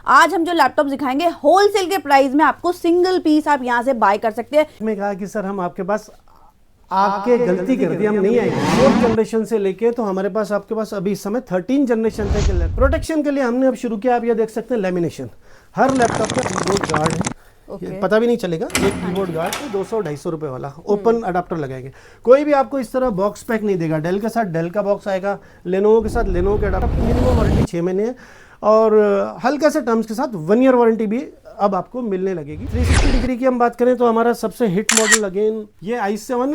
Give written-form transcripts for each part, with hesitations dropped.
आज हम जो लैपटॉप दिखाएंगे होलसेल के प्राइस में आपको सिंगल पीस आप यहाँ से बाय कर सकते हैं। मैं कहा कि सर हम आपके पास आके गलती कर दी, हम नहीं आएंगे। 4th जनरेशन से लेके तो हमारे पास आपके पास अभी इस समय 13 जनरेशन तक प्रोटेक्शन के लिए हमने अब शुरू किया। आप ये देख सकते हैं लेमिनेशन, हर लैपटॉप का कीबोर्ड गार्ड है। Okay. पता भी नहीं चलेगा, एक कीबोर्ड गार्ड है 200-250 रुपए वाला ओपन अडाप्टर लगाएंगे। कोई भी आपको इस तरह बॉक्स पैक नहीं देगा। डेल के साथ डेल का बॉक्स आएगा, लेनोवो के साथ लेनोवो के अडाप्टर। मिनिमम वारंटी 6 महीने है और हल्का से टर्म्स के साथ 1 ईयर वारंटी भी अब आपको मिलने लगेगी। 360 डिग्री की हम बात करें तो हमारा सबसे हिट मॉडल अगेन ये i7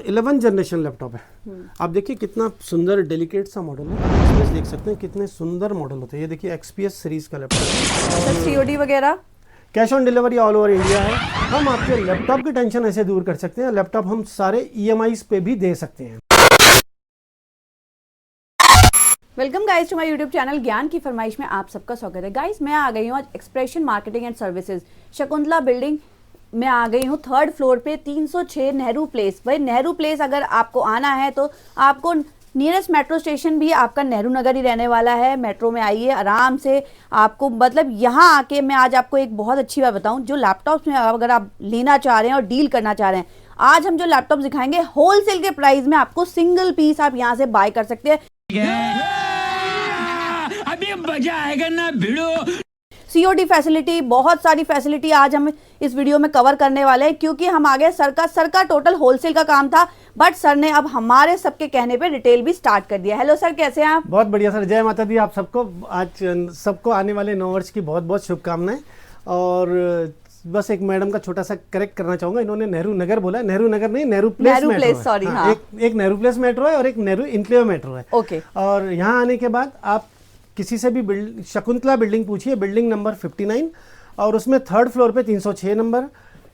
11 जनरेशन लैपटॉप है। आप देखिए कितना सुंदर डेलिकेट सा मॉडल है। XPS देख सकते हैं कितने सुंदर मॉडल होते हैं। ये देखिए XPS सीरीज का लैपटॉप। COD वगैरह cash on delivery all over India है। हम आपके लैपटॉप की टेंशन ऐसे दूर कर सकते हैं। लैपटॉप हम सारे EMIs पे भी दे सकते हैं। Welcome guys to my YouTube channel ज्ञान की फरमाइश में आप सबका स्वागत है। गाइस मैं आ गई हूँ आज expression marketing and services Shakuntala building में आ गई हूँ 3rd फ्लोर पे 306 नेहरू प्लेस। भाई नेहरू प्लेस अगर आपको आना है तो आपको नियरेस्ट मेट्रो स्टेशन भी आपका नेहरू नगर ही रहने वाला है। मेट्रो में आइए आराम से आपको, मतलब यहाँ आके मैं आज आपको एक बहुत अच्छी बात बताऊं, जो लैपटॉप्स में अगर आप लेना चाह रहे हैं और डील करना चाह रहे हैं, आज हम जो लैपटॉप दिखाएंगे होलसेल के प्राइस में आपको सिंगल पीस आप यहाँ से बाय कर सकते हैं। अभी मजा आएगा ना भिड़ो। COD फैसिलिटी, बहुत सारी फैसिलिटी आज हम इस वीडियो में कवर करने वाले हैं, क्योंकि हम आगे सर का टोटल होलसेल का काम था, बट सर ने अब हमारे सबके कहने पे रिटेल भी स्टार्ट कर दिया। हेलो सर, कैसे हैं आप? बहुत बढ़िया सर, जय माता दी। आप सबको आज सबको आने वाले नव वर्ष की बहुत बहुत शुभकामनाएं। और बस एक मैडम का छोटा सा करेक्ट करना चाहूंगा, इन्होंने नेहरू नगर बोला, नेहरू नगर नहीं, नेहरू प्लेस सॉरी। हाँ, एक नेहरू प्लेस मेट्रो है और एक नेहरू इनक्लेव मेट्रो है। ओके। और यहाँ आने के बाद आप किसी से भी शकुंतला बिल्डिंग पूछिए, बिल्डिंग नंबर 59 और उसमें 3rd फ्लोर पे 306 नंबर,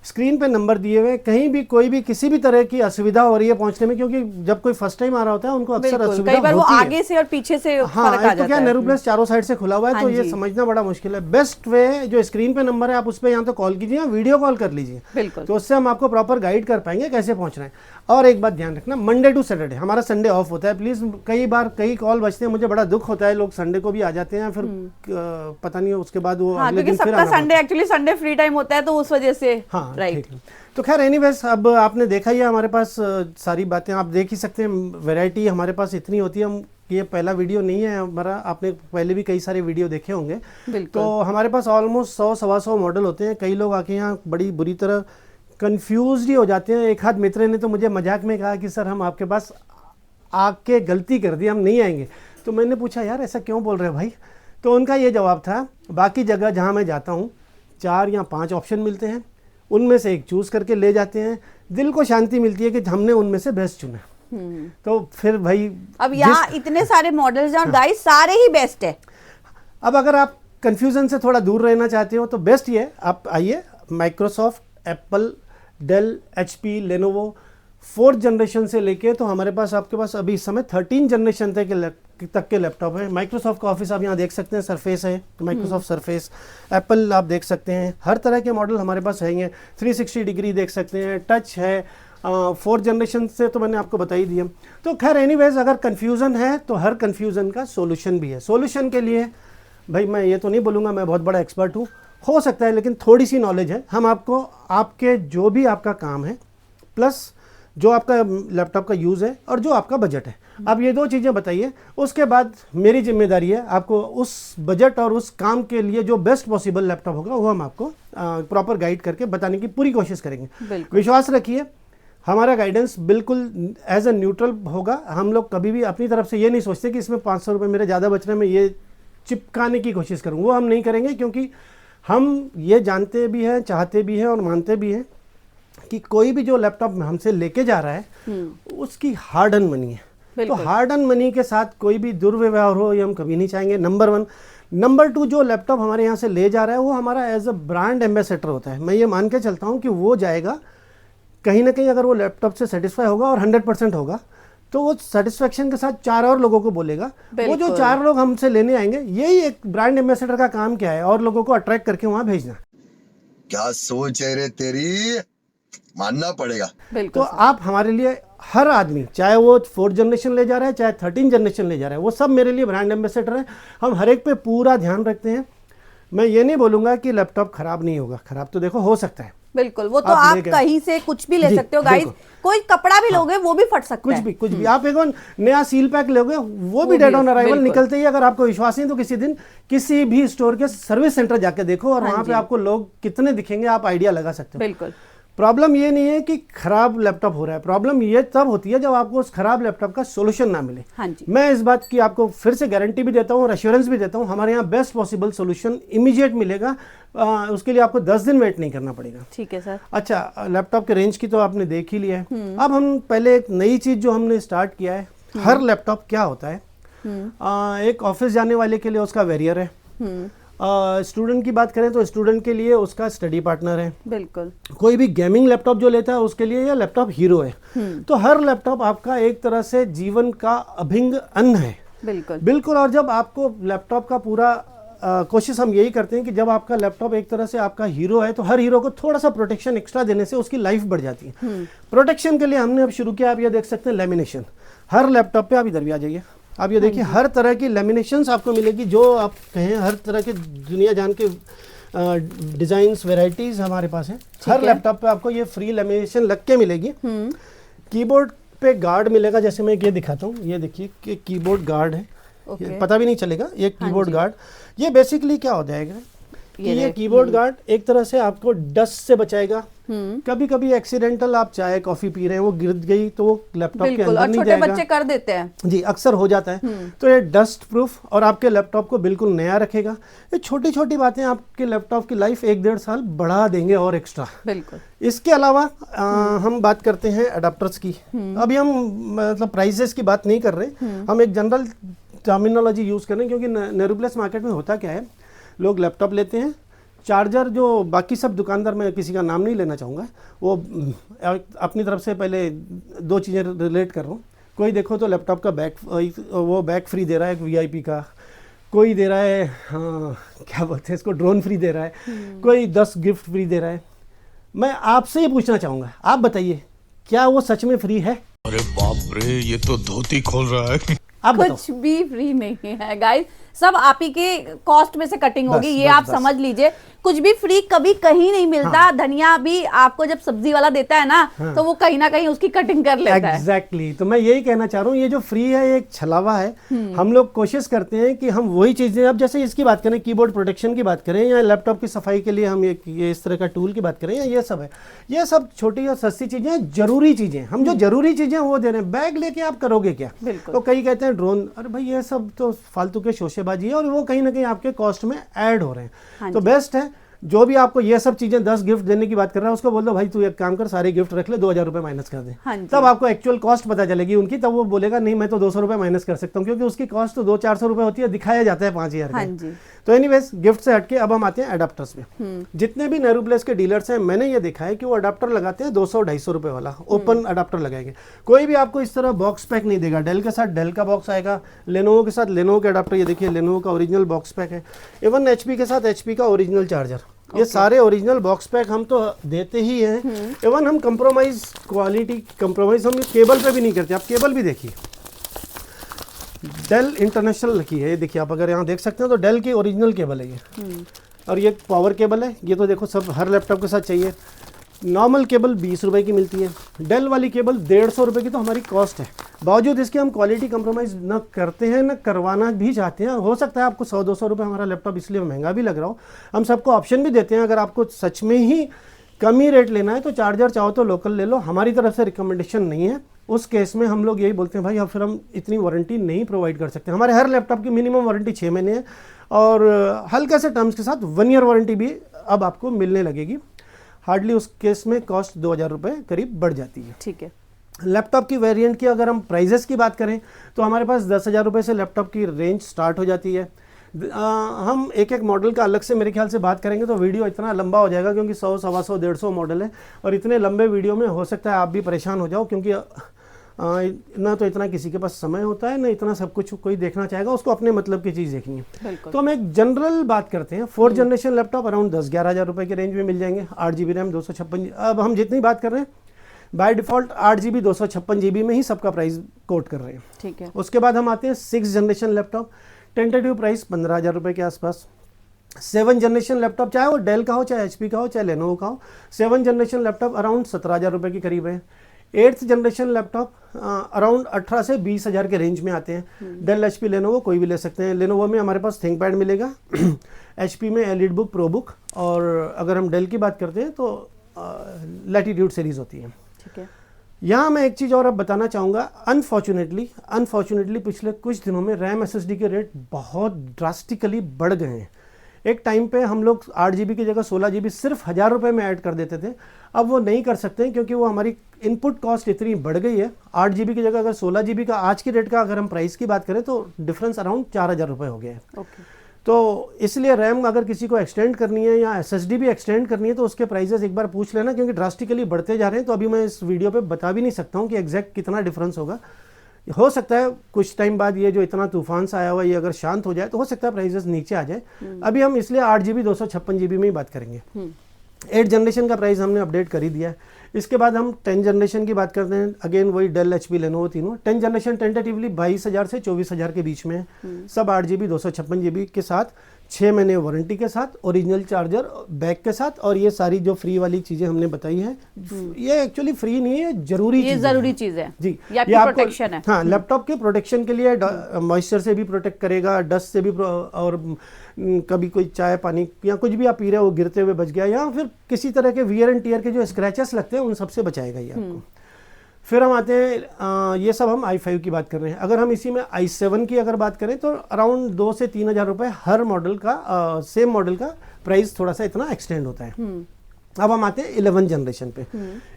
स्क्रीन पे नंबर दिए हुए। कहीं भी कोई भी किसी भी तरह की असुविधा हो रही है पहुंचने में, क्योंकि जब कोई फर्स्ट टाइम आ रहा होता है उनको अक्सर असुविधा कई बार वो होती है। आगे से और पीछे से हाँ, फर्क आ तो जाता क्या है। नेहरू प्लेस चारों साइड से खुला हुआ है, हाँ तो ये जी। समझना बड़ा मुश्किल है। बेस्ट वे जो स्क्रीन पे नंबर है, आप उस पर या तो कॉल कीजिए या वीडियो कॉल कर लीजिए, बिल्कुल। तो उससे हम आपको प्रॉपर गाइड कर पाएंगे कैसे पहुंचना है। और एक बात ध्यान रखना, मंडे टू सैटरडे, हमारा संडे ऑफ होता है। प्लीज, कई बार कई कॉल बचते हैं, मुझे बड़ा दुख होता है, लोग संडे को भी आ जाते हैं, फिर पता नहीं उसके बाद वो हाँ, अगले दिन क्योंकि फिर सबका आना Sunday actually Sunday free time होता है, तो उस वजह से। हाँ, राइट। तो खैर एनीवेज, अब आपने देखा ही है हमारे पास सारी बातें आप देख ही सकते हैं। वैरायटी हमारे पास इतनी होती है। हम ये पहला वीडियो नहीं है हमारा, आपने पहले भी कई सारे वीडियो देखे होंगे। तो हमारे पास ऑलमोस्ट 100-125 मॉडल होते हैं। कई लोग आके यहाँ बड़ी बुरी तरह कंफ्यूज ही हो जाते हैं। एक हाथ मित्र ने तो मुझे मजाक में कहा कि सर हम आपके पास आके गलती कर दी, हम नहीं आएंगे। तो मैंने पूछा यार ऐसा क्यों बोल रहे हो भाई? तो उनका ये जवाब था, बाकी जगह जहाँ मैं जाता हूँ 4 या 5 ऑप्शन मिलते हैं, उनमें से एक चूज करके ले जाते हैं। दिल को शांति मिलती है कि हमने उनमें से बेस्ट चुना। तो फिर भाई अब यहाँ इतने सारे मॉडल्स हैं और गाइस सारे ही बेस्ट है। अब अगर आप कंफ्यूजन से थोड़ा दूर रहना चाहते हो तो बेस्ट ये, आप आइए। Microsoft, Apple, Dell, HP, Lenovo 4th generation से लेके तो हमारे पास आपके पास अभी इस समय 13 जनरेशन तक के लैपटॉप है। माइक्रोसॉफ्ट का ऑफिस आप यहाँ देख सकते हैं, सरफेस है, माइक्रोसॉफ्ट सरफेस। एप्पल आप देख सकते हैं, हर तरह के मॉडल हमारे पास हैं। 360 डिग्री देख सकते हैं, टच है। 4th जनरेशन से तो मैंने आपको बता ही दिया। तो खैर एनीवेज, अगर कन्फ्यूज़न है तो हर कन्फ्यूज़न का सोल्यूशन भी है। सोल्यूशन के लिए भाई मैं ये तो नहीं बोलूँगा मैं बहुत बड़ा एक्सपर्ट हूँ, हो सकता है, लेकिन थोड़ी सी नॉलेज है। हम आपको आपके जो भी आपका काम है, प्लस जो आपका लैपटॉप का यूज़ है और जो आपका बजट है, आप ये 2 चीज़ें बताइए। उसके बाद मेरी जिम्मेदारी है आपको उस बजट और उस काम के लिए जो बेस्ट पॉसिबल लैपटॉप होगा वो हम आपको प्रॉपर गाइड करके बताने की पूरी कोशिश करेंगे। विश्वास रखिए, हमारा गाइडेंस बिल्कुल एज ए न्यूट्रल होगा। हम लोग कभी भी अपनी तरफ से ये नहीं सोचते कि इसमें 500 रुपये मेरे ज़्यादा बच रहे हैं, मैं ये चिपकाने की कोशिश करूँ, वो हम नहीं करेंगे। क्योंकि हम ये जानते भी हैं, चाहते भी हैं और मानते भी हैं कि कोई भी जो लैपटॉप हमसे लेके जा रहा है उसकी हार्ड अर्न मनी है। तो हार्ड अर्न मनी के साथ कोई भी दुर्व्यवहार हो ये हम कभी नहीं चाहेंगे, नंबर 1। नंबर 2, जो लैपटॉप हमारे यहाँ से ले जा रहा है वो हमारा एज अ ब्रांड एम्बेसडर होता है। मैं ये मान के चलता हूँ कि वो जाएगा कहीं ना कहीं, अगर वो लैपटॉप से सेटिस्फाई होगा और 100% होगा तो वो सेटिस्फेक्शन के साथ 4 और लोगों को बोलेगा। वो जो 4 लोग हमसे लेने आएंगे, यही एक ब्रांड एम्बेसडर का काम क्या है, और लोगों को अट्रैक्ट करके वहाँ भेजना। क्या सोच है रे तेरी, मानना पड़ेगा। तो आप हमारे लिए, हर आदमी, चाहे वो 4th जनरेशन ले जा रहा है, चाहे 13 जनरेशन ले जा रहा है, वो सब मेरे लिए ब्रांड एम्बेसडर है। हम हर एक पे पूरा ध्यान रखते हैं। मैं ये नहीं बोलूंगा कि लैपटॉप खराब नहीं होगा, खराब तो देखो हो सकता है, बिल्कुल, वो तो आप आप ले गए। कहीं से कुछ भी ले जी, सकते हो गाइस, बिल्कुल। कोई कपड़ा भी लोगे वो भी फट सकता है। कुछ भी आप एक नया सील पैक लोगे वो भी भी डेड ऑन अराइवल बिल्कुल। निकलते ही, अगर आपको विश्वास नहीं तो किसी दिन किसी भी स्टोर के सर्विस सेंटर जाके देखो और हाँ वहां जी। पे आपको लोग कितने दिखेंगे आप आइडिया लगा सकते हो। बिल्कुल, प्रॉब्लम ये नहीं है कि खराब लैपटॉप हो रहा है, प्रॉब्लम ये तब होती है जब आपको उस खराब लैपटॉप का सोल्यूशन ना मिले। हाँ जी। मैं इस बात की आपको फिर से गारंटी भी देता हूँ और एश्योरेंस भी देता हूँ, हमारे यहाँ बेस्ट पॉसिबल सोल्यूशन इमीडिएट मिलेगा। उसके लिए आपको 10 दिन वेट नहीं करना पड़ेगा। ठीक है सर। अच्छा, लैपटॉप के रेंज की तो आपने देख ही लिया है। अब हम पहले एक नई चीज जो हमने स्टार्ट किया है, हर लैपटॉप क्या होता है, एक ऑफिस जाने वाले के लिए उसका वेरियर है, स्टूडेंट की बात करें तो स्टूडेंट के लिए उसका स्टडी पार्टनर है, बिल्कुल, कोई भी गेमिंग लैपटॉप जो लेता है उसके लिए यह लैपटॉप हीरो है। तो हर लैपटॉप आपका एक तरह से जीवन का अभिन्न अंग है। बिल्कुल, बिल्कुल। और जब आपको लैपटॉप का पूरा कोशिश हम यही करते हैं कि जब आपका लैपटॉप एक तरह से आपका हीरो है तो हर हीरो को थोड़ा सा प्रोटेक्शन एक्स्ट्रा देने से उसकी लाइफ बढ़ जाती है। प्रोटेक्शन के लिए हमने अब शुरू किया, आप ये देख सकते हैं लेमिनेशन हर लैपटॉप पे। आप इधर भी आ जाइए, आप ये देखिए हर तरह की लेमिनेशंस आपको मिलेगी, जो आप कहें हर तरह के दुनिया जान के डिजाइन्स वेराइटीज हमारे पास हैं। हर लैपटॉप पे आपको ये फ्री लेमिनेशन लग के मिलेगी। कीबोर्ड पे गार्ड मिलेगा, जैसे मैं ये दिखाता हूँ, ये देखिए कि कीबोर्ड गार्ड है, ये पता भी नहीं चलेगा ये कीबोर्ड गार्ड। ये बेसिकली क्या हो जाएगा कि ये कीबोर्ड गार्ड एक तरह से आपको डस्ट से बचाएगा। कभी कभी एक्सीडेंटल आप चाय कॉफी पी रहे हैं, वो गिर गई तो वो लैपटॉप के बिल्कुल, अंदर और नहीं छोटे जाएगा। बच्चे कर देते हैं। जी, अक्सर हो जाता है। तो ये डस्ट प्रूफ और आपके लैपटॉप को बिल्कुल नया रखेगा। ये छोटी छोटी बातें आपके लैपटॉप की लाइफ 1-1.5 साल बढ़ा देंगे और एक्स्ट्रा। बिल्कुल, इसके अलावा हम बात करते हैं अडाप्टर्स की। अभी हम मतलब प्राइसेस की बात नहीं कर रहे, हम एक जनरल टर्मिनोलॉजी यूज कर रहे हैं, क्योंकि नेरूप्लेस मार्केट में होता क्या है, लोग लैपटॉप लेते हैं, चार्जर जो बाकी सब दुकानदार, मैं किसी का नाम नहीं लेना चाहूँगा, वो अपनी तरफ से पहले 2 चीज़ें रिलेट कर रहा हूँ। कोई देखो तो लैपटॉप का बैग फ्री दे रहा है VIP का, कोई दे रहा है क्या बोलते हैं इसको, ड्रोन फ्री दे रहा है, कोई 10 गिफ्ट फ्री दे रहा है। मैं आपसे ये पूछना चाहूँगा, आप बताइए क्या वो सच में फ्री है? अरे बाप रे, ये तो धोती खोल रहा है। आप बताओ। कुछ भी फ्री नहीं है गाइस, सब आप ही के कॉस्ट में से कटिंग होगी, ये आप समझ लीजिए। कुछ भी फ्री कभी कहीं नहीं मिलता। धनिया भी आपको जब सब्जी वाला देता है ना, तो वो कहीं ना कहीं उसकी कटिंग कर लेता है। एग्जैक्टली। तो मैं यही कहना चाह रहा हूँ, ये जो फ्री है ये एक छलावा है। हम लोग कोशिश करते हैं कि हम वही चीजें, अब जैसे इसकी बात करें, कीबोर्ड प्रोटेक्शन की बात करें, या लैपटॉप की सफाई के लिए हम ये इस तरह का टूल की बात करें, या ये सब है, ये सब छोटी और सस्ती चीजें, जरूरी चीजें। हम जो जरूरी चीजें वो दे रहे हैं। बैग लेके आप करोगे क्या? तो कई कहते हैं ड्रोन, अरे भाई ये सब तो फालतू के शोशेबाजी है, और वो कहीं ना कहीं आपके कॉस्ट में ऐड हो रहे हैं। तो बेस्ट है जो भी आपको ये सब चीजें 10 गिफ्ट देने की बात कर रहा है, उसको बोल दो भाई तू एक काम कर, सारे गिफ्ट रख ले, 2000 रुपए माइनस कर दे। तब आपको एक्चुअल कॉस्ट पता चलेगी उनकी, तब वो बोलेगा नहीं मैं तो 200 रुपए माइनस कर सकता हूँ, क्योंकि उसकी कॉस्ट तो 200-400 रुपए होती है, दिखाया जाता है 5000 का। तो एनीवेज, गिफ्ट से हटके अब हम आते हैं अडाप्टर्स में। जितने भी नेरूप्लेस के डीलर्स हैं, मैंने ये देखा है कि वो अडाप्टर लगाते हैं 200-250 रुपए वाला ओपन अडाप्टर लगाएंगे। कोई भी आपको इस तरह बॉक्स पैक नहीं देगा। डेल के साथ डेल का बॉक्स आएगा, लेनोवो के साथ लेनोवो के अडाप्टर, ये देखिए लेनोवो का ओरिजिनल बॉक्स पैक है। इवन HP के साथ HP का ओरिजिनल चार्जर, ये सारे ओरिजिनल बॉक्स पैक हम तो देते ही हैं। इवन हम कंप्रोमाइज क्वालिटी, कंप्रोमाइज हम केबल पे भी नहीं करते। आप केबल भी देखिए, डेल इंटरनेशनल लिखी है, ये देखिए आप अगर यहाँ देख सकते हैं तो डेल की ओरिजिनल केबल है ये। और ये पावर केबल है, ये तो देखो सब हर लैपटॉप के साथ चाहिए। नॉर्मल केबल 20 रुपए की मिलती है, डेल वाली केबल 150 रुपए की तो हमारी कॉस्ट है। बावजूद इसके हम क्वालिटी कंप्रोमाइज़ न करते हैं, न करवाना भी चाहते हैं। हो सकता है आपको 100-200 रुपये हमारा लैपटॉप इसलिए महंगा भी लग रहा हो। हम सबको ऑप्शन भी देते हैं, अगर आपको सच में ही कम ही रेट लेना है तो चार्जर चाहो तो लोकल ले लो, हमारी तरफ से रिकमेंडेशन नहीं है। उस केस में हम लोग यही बोलते हैं भाई अब फिर हम इतनी वारंटी नहीं प्रोवाइड कर सकते। हमारे हर लैपटॉप की मिनिमम वारंटी 6 महीने है, और हल्का से टर्म्स के साथ 1 ईयर वारंटी भी अब आपको मिलने लगेगी। हार्डली उस केस में कॉस्ट 2000 रुपये करीब बढ़ जाती है। ठीक है। लैपटॉप की वेरिएंट की अगर हम प्राइजेस की बात करें तो हमारे पास 10,000 रुपये से लैपटॉप की रेंज स्टार्ट हो जाती है। हम एक एक मॉडल का अलग से मेरे ख्याल से बात करेंगे तो वीडियो इतना लंबा हो जाएगा, क्योंकि 100, 125, 150 मॉडल है, और इतने लंबे वीडियो में हो सकता है आप भी परेशान हो जाओ, क्योंकि ना तो इतना किसी के पास समय होता है, ना इतना सब कुछ कोई देखना चाहेगा, उसको अपने मतलब की चीज़ देखनी है। तो हम एक जनरल बात करते हैं। 4th जनरेशन लैपटॉप अराउंड 10-11 हज़ार रुपये के रेंज में मिल जाएंगे। 8 GB रैम, 256। अब हम जितनी बात कर रहे हैं बाय डिफ़ॉल्ट 8 GB 256 GB में ही सबका प्राइस कोट कर रहे हैं। ठीक है। उसके बाद हम आते हैं 6th generation laptop, tentative price 15,000 रुपये के आसपास। 7 जनरेशन लैपटॉप, चाहे वो डेल का हो, चाहे HP का हो, चाहे लेनोवो का हो, 7 जनरेशन लैपटॉप अराउंड 17,000 रुपये के करीब है। 8th जनरेशन लैपटॉप अराउंड 18 से 20,000 के रेंज में आते हैं। डेल, HP, लेनोवो कोई भी ले सकते हैं। लेनोवो में हमारे पास थिंकपैड मिलेगा, HP में एलिटबुक, प्रोबुक, और अगर हम डेल की बात करते हैं तो लैटिट्यूड सीरीज होती है। ठीक है। यहाँ मैं एक चीज़ और अब बताना चाहूँगा, अनफॉर्चुनेटली पिछले कुछ दिनों में रैम SSD के रेट बहुत ड्रास्टिकली बढ़ गए हैं। एक टाइम पे हम लोग 8 GB की जगह 16 GB सिर्फ 1,000 रुपये में ऐड कर देते थे, अब वो नहीं कर सकते हैं क्योंकि वो हमारी इनपुट कॉस्ट इतनी बढ़ गई है। 8 GB की जगह अगर 16 GB का आज की रेट का अगर हम प्राइस की बात करें तो डिफरेंस अराउंड 4,000 रुपये हो गया है। ओके। तो इसलिए रैम अगर किसी को एक्सटेंड करनी है या SSD भी एक्सटेंड करनी है तो उसके प्राइसेस एक बार पूछ लेना, क्योंकि ड्रास्टिकली बढ़ते जा रहे हैं। तो अभी मैं इस वीडियो पे बता भी नहीं सकता हूँ कि एग्जैक्ट कितना डिफरेंस होगा। हो सकता है कुछ टाइम बाद ये जो इतना तूफान सा आया हुआ ये अगर शांत हो जाए तो हो सकता है प्राइसेस नीचे आ जाए। अभी हम इसलिए 8 GB 256 GB में ही बात करेंगे। 8 जनरेशन का प्राइस हमने अपडेट कर ही दिया है। इसके बाद हम 10 जनरेशन की बात करते हैं। अगेन वही डेल, HP, लेनोवो तीनों। 10 जनरेशन टेंटेटिवली 22,000 से 24,000 के बीच में है। सब 8 GB 256 GB के साथ, 6 महीने वारंटी के साथ, ओरिजिनल चार्जर बैग के साथ, और ये सारी जो फ्री वाली चीजें हमने बताई है, ये एक्चुअली फ्री नहीं है, जरूरी ये जरूरी चीज है जी। ये आपकी प्रोटेक्शन है। हाँ, लैपटॉप के प्रोटेक्शन के लिए मॉइस्चर से भी प्रोटेक्ट करेगा, डस्ट से भी और कभी कोई चाय पानी या कुछ भी आप पी रहे हो गिरते हुए बच गया, या फिर किसी तरह के वियर एंड टियर के जो स्क्रैचेस लगते हैं उन सबसे बचाएगा ये आपको। फिर हम आते हैं, ये सब हम i5 की बात कर रहे हैं। अगर हम इसी में i7 की अगर बात करें तो अराउंड 2 से 3,000 रुपये हर मॉडल का, सेम मॉडल का प्राइस थोड़ा सा इतना एक्सटेंड होता है। अब हम आते हैं 11 जनरेशन पे।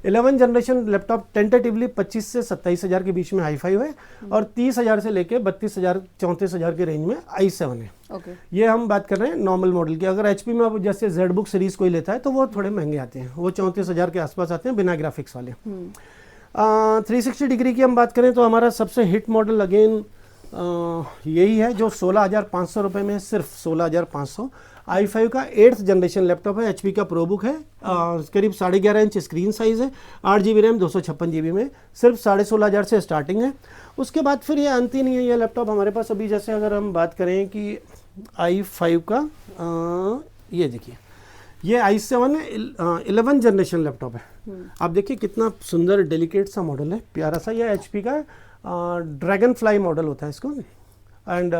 11 जनरेशन लैपटॉप टेंटेटिवली 25 से 27,000 के बीच में i5 है, और 30,000 से लेके 32,000 34,000 के रेंज में i7 है। ओके। ये हम बात कर रहे हैं नॉर्मल मॉडल की। अगर HP में अब जैसे ZBook सीरीज कोई लेता है तो वो थोड़े महंगे आते हैं, वो 34,000 के आसपास आते हैं बिना ग्राफिक्स वाले। 360 डिग्री की हम बात करें तो हमारा सबसे हिट मॉडल अगेन यही है जो 16,500 रुपये में, सिर्फ 16,500। i5 का 8th जनरेशन लैपटॉप है, HP का प्रोबुक है, करीब 11.5 इंच स्क्रीन साइज़ है, 8 GB रैम 256 GB में, सिर्फ 16,500 से स्टार्टिंग है। उसके बाद फिर ये अंत ही नहीं है ये लैपटॉप हमारे पास। अभी जैसे अगर हम बात करें कि i5 का, ये देखिए, ये i7 11 जनरेशन लैपटॉप है। आप देखिए कितना सुंदर डेलिकेट सा मॉडल है, प्यारा सा। ये HP का ड्रैगन फ्लाई मॉडल होता है इसको। And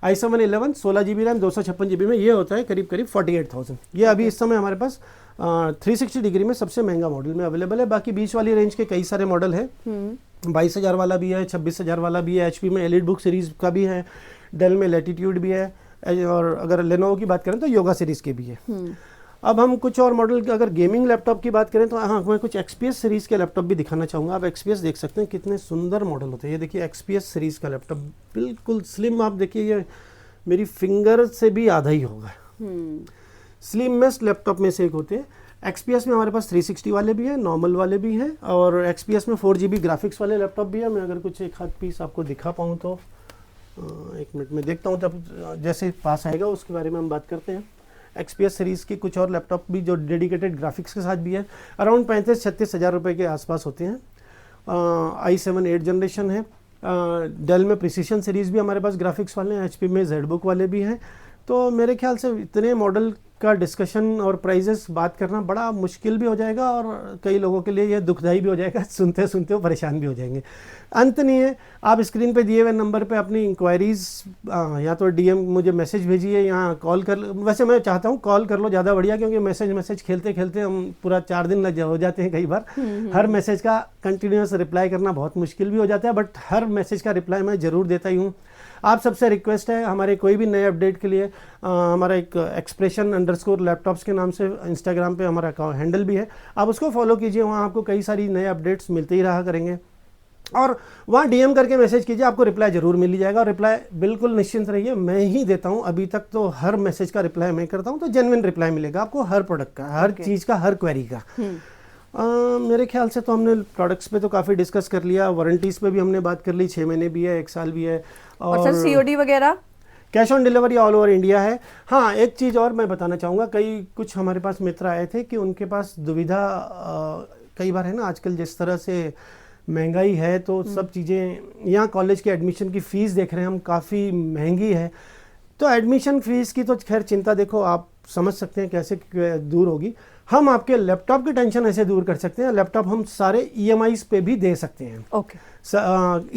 i7 11 16 GB RAM 256 GB में, ये होता है करीब 48,000। ये अभी इस समय हमारे पास 360 डिग्री में सबसे महंगा मॉडल में अवेलेबल है। बाकी बीच वाली रेंज के कई सारे मॉडल है, 22,000 वाला भी है, 26,000 वाला भी है, HP में एलिटबुक सीरीज का भी है, डेल में लैटिट्यूड भी है, और अगर लेनोवो की बात करें तो योगा सीरीज के भी है। अब हम कुछ और मॉडल, अगर गेमिंग लैपटॉप की बात करें तो हाँ, मैं कुछ XPS सीरीज़ के लैपटॉप भी दिखाना चाहूँगा। आप XPS देख सकते हैं कितने सुंदर मॉडल होते हैं। ये देखिए XPS सीरीज़ का लैपटॉप बिल्कुल स्लिम, आप देखिए ये मेरी फिंगर से भी आधा ही होगा। स्लिमेस्ट लैपटॉप में से एक होते हैं। XPS में हमारे पास 360 वाले भी हैं, नॉर्मल वाले भी हैं, और XPS में 4 GB ग्राफिक्स वाले लैपटॉप भी है। मैं अगर कुछ एक हाथ पीस आपको दिखा पाऊँ तो 1 मिनट में देखता हूँ, तब जैसे पास आएगा उसके बारे में हम बात करते हैं। XPS सीरीज़ की कुछ और लैपटॉप भी जो डेडिकेटेड ग्राफिक्स के साथ भी है, अराउंड 35-36 हज़ार रुपये के आसपास होते हैं। i7 8 जनरेशन है। डेल में प्रिसीशन सीरीज़ भी हमारे पास ग्राफिक्स वाले हैं, HP में ZBook वाले भी हैं। तो मेरे ख्याल से इतने मॉडल का डिस्कशन और प्राइजेस बात करना बड़ा मुश्किल भी हो जाएगा, और कई लोगों के लिए ये दुखदाई भी हो जाएगा, सुनते सुनते वो परेशान भी हो जाएंगे। अंत नहीं है, आप स्क्रीन पे दिए हुए नंबर पे अपनी इंक्वायरीज़ या तो DM मुझे मैसेज भेजिए, या कॉल कर, वैसे मैं चाहता हूँ कॉल कर लो ज़्यादा बढ़िया, क्योंकि मैसेज खेलते खेलते हम पूरा 4 दिन लग हो जाते हैं कई बार। हर मैसेज का कंटिन्यूस रिप्लाई करना बहुत मुश्किल भी हो जाता है, बट हर मैसेज का रिप्लाई मैं ज़रूर देता ही हूँ। आप सबसे रिक्वेस्ट है, हमारे कोई भी नए अपडेट के लिए हमारा एक expression_laptops के नाम से इंस्टाग्राम पे हमारा अकाउंट हैंडल भी है, आप उसको फॉलो कीजिए। वहाँ आपको कई सारी नए अपडेट्स मिलते ही रहा करेंगे, और वहाँ DM करके मैसेज कीजिए, आपको रिप्लाई ज़रूर मिल जाएगा। और रिप्लाई बिल्कुल निश्चिंत रहिए, मैं ही देता हूँ। अभी तक तो हर मैसेज का रिप्लाई मैं करता हूँ, तो जेन्युइन रिप्लाई मिलेगा आपको हर प्रोडक्ट का, हर चीज़ का, हर क्वेरी का। मेरे ख्याल से तो हमने प्रोडक्ट्स पे तो काफ़ी डिस्कस कर लिया, वारंटीज़ पे भी हमने बात कर ली, 6 महीने भी है, 1 साल भी है, और सर COD वगैरह cash on delivery all over India है। हाँ, एक चीज़ और मैं बताना चाहूँगा, कुछ हमारे पास मित्र आए थे कि उनके पास दुविधा कई बार है ना, आजकल जिस तरह से महंगाई है तो सब चीज़ें, यहाँ कॉलेज के एडमिशन की फ़ीस देख रहे हैं हम, काफ़ी महंगी है। तो एडमिशन फीस की तो खैर चिंता देखो आप समझ सकते हैं कैसे दूर होगी। हम आपके लैपटॉप की टेंशन ऐसे दूर कर सकते हैं, लैपटॉप हम सारे EMIs पे भी दे सकते हैं। ओके।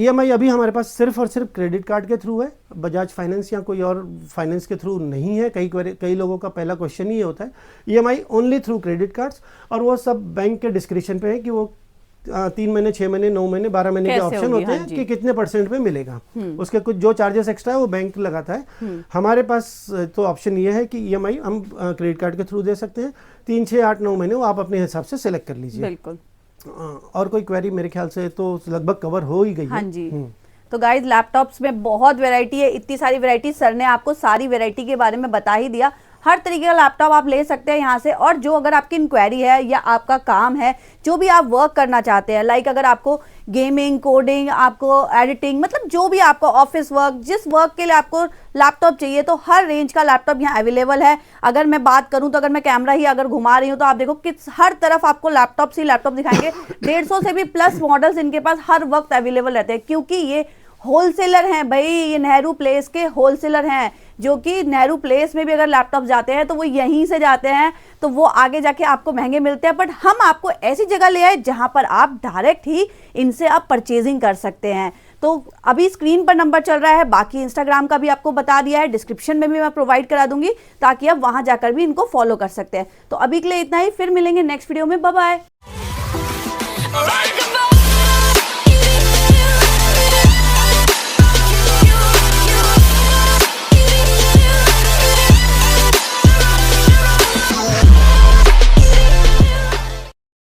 EMI अभी हमारे पास सिर्फ और सिर्फ क्रेडिट कार्ड के थ्रू है, बजाज फाइनेंस या कोई और फाइनेंस के थ्रू नहीं है। कई लोगों का पहला क्वेश्चन ही ये होता है, EMI only through credit cards, और वो सब बैंक के डिस्क्रिप्शन पे है कि वो 3 महीने, 6 महीने, 9 महीने, 12 महीने के ऑप्शन होते हैं कि कितने % पे मिलेगा। उसके कुछ जो चार्जेस एक्स्ट्रा है वो बैंक लगाता है। हमारे पास तो ऑप्शन ये है कि EMI हम क्रेडिट कार्ड के थ्रू दे सकते हैं। 3, 6, 8, 9 महीने वो आप अपने हिसाब से सिलेक्ट कर लीजिए। बिल्कुल। और कोई क्वेरी मेरे ख्याल से तो लगभग कवर हो ही गई है। हाँ जी। तो गाइज लैपटॉप्स में बहुत वैरायटी है, इतनी सारी वैरायटी, सर ने आपको सारी वैरायटी के बारे में बता ही दिया। हर तरीके का लैपटॉप आप ले सकते हैं यहाँ से। और जो अगर आपकी इंक्वायरी है या आपका काम है, जो भी आप वर्क करना चाहते हैं, लाइक अगर आपको गेमिंग, कोडिंग, आपको एडिटिंग, मतलब जो भी आपको ऑफिस वर्क, जिस वर्क के लिए आपको लैपटॉप चाहिए, तो हर रेंज का लैपटॉप यहाँ अवेलेबल है। अगर मैं बात करूँ तो अगर मैं कैमरा ही अगर घुमा रही हूँ तो आप देखो कि हर तरफ आपको लैपटॉप ही लैपटॉप दिखाएंगे। 150 से भी प्लस मॉडल्स इनके पास हर वक्त अवेलेबल रहते हैं, क्योंकि ये होलसेलर हैं भाई। ये नेहरू प्लेस के होलसेलर हैं, जो कि नेहरू प्लेस में भी अगर लैपटॉप जाते हैं तो वो यहीं से जाते हैं, तो वो आगे जाके आपको महंगे मिलते हैं। बट हम आपको ऐसी जगह ले आए जहां पर आप डायरेक्ट ही इनसे आप परचेजिंग कर सकते हैं। तो अभी स्क्रीन पर नंबर चल रहा है, बाकी इंस्टाग्राम का भी आपको बता दिया है, डिस्क्रिप्शन में भी मैं प्रोवाइड करा दूंगी, ताकि आप वहां जाकर भी इनको फॉलो कर सकते हैं। तो अभी के लिए इतना ही, फिर मिलेंगे नेक्स्ट वीडियो में। Bye bye.